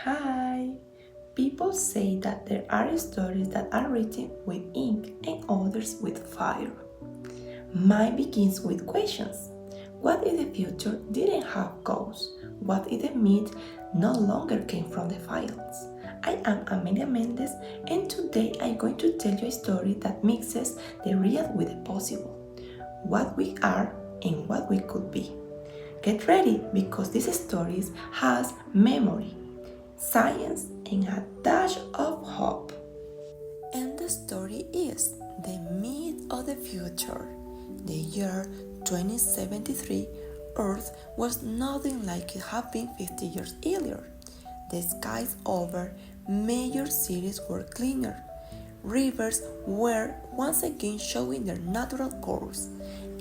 Hi! People say that there are stories that are written with ink and others with fire. Mine begins with questions. What if the future didn't have ghosts? What if the myth no longer came from the files? I am Amelia Mendez, and today I'm going to tell you a story that mixes the real with the possible. What we are and what we could be. Get ready because this story has memory, science, and a dash of hope. And the story is The Myth of the Future. The year 2073, Earth was nothing like it had been 50 years earlier. The skies over major cities were cleaner. Rivers were once again showing their natural course,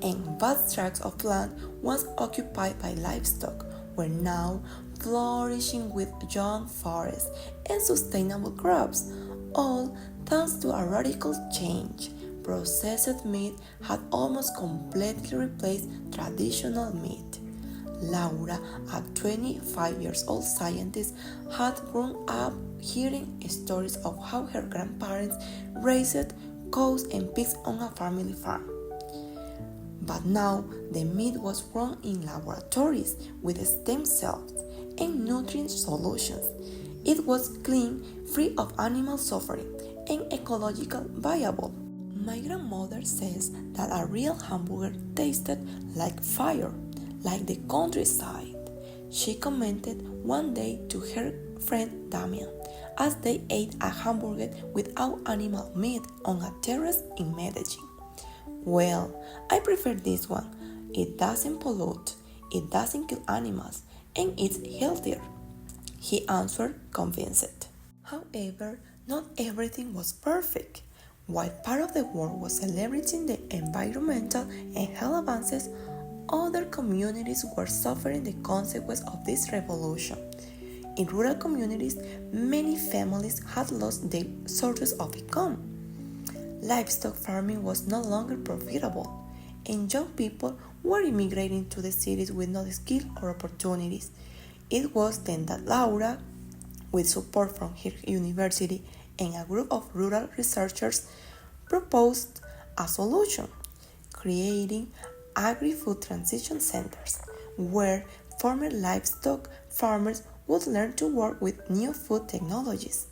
and vast tracts of land once occupied by livestock were now flourishing with young forests and sustainable crops, all thanks to a radical change. Processed meat had almost completely replaced traditional meat. Laura, a 25 years old scientist, had grown up hearing stories of how her grandparents raised cows and pigs on a family farm. But now the meat was grown in laboratories with stem cells and nutrient solutions. It was clean, free of animal suffering, and ecologically viable. My grandmother says that a real hamburger tasted like fire, like the countryside. She commented one day to her friend Damian as they ate a hamburger without animal meat on a terrace in Medellin. Well, I prefer this one. It doesn't pollute, it doesn't kill animals, and it's healthier, he answered, convinced. However, not everything was perfect. While part of the world was celebrating the environmental and health advances, other communities were suffering the consequences of this revolution. In rural communities, many families had lost their sources of income. Livestock farming was no longer profitable, and young people were immigrating to the cities with no skill or opportunities. It was then that Laura, with support from her university and a group of rural researchers, proposed a solution, creating agri-food transition centers, where former livestock farmers would learn to work with new food technologies.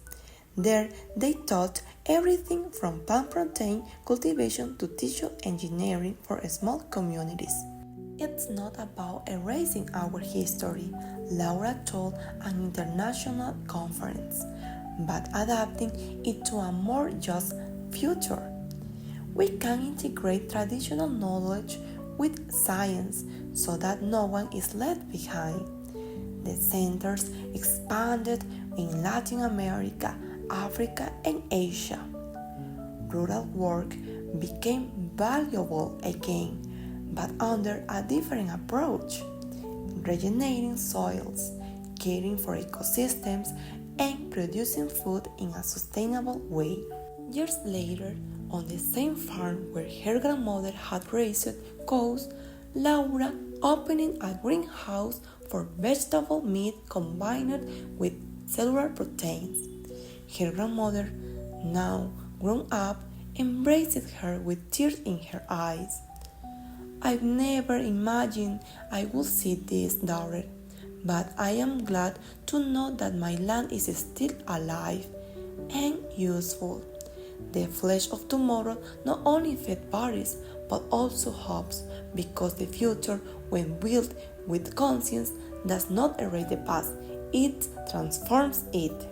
There, they taught everything from plant protein cultivation to tissue engineering for small communities. It's not about erasing our history, Laura told an international conference, but adapting it to a more just future. We can integrate traditional knowledge with science so that no one is left behind. The centers expanded in Latin America, Africa, and Asia. Rural work became valuable again, but under a different approach, regenerating soils, caring for ecosystems, and producing food in a sustainable way. Years later, on the same farm where her grandmother had raised cows, Laura opened a greenhouse for vegetable meat combined with cellular proteins. Her grandmother, now grown up, embraced her with tears in her eyes. I've never imagined I would see this, daughter, but I am glad to know that my land is still alive and useful. The flesh of tomorrow not only fed bodies but also hopes, because the future, when built with conscience, does not erase the past, it transforms it.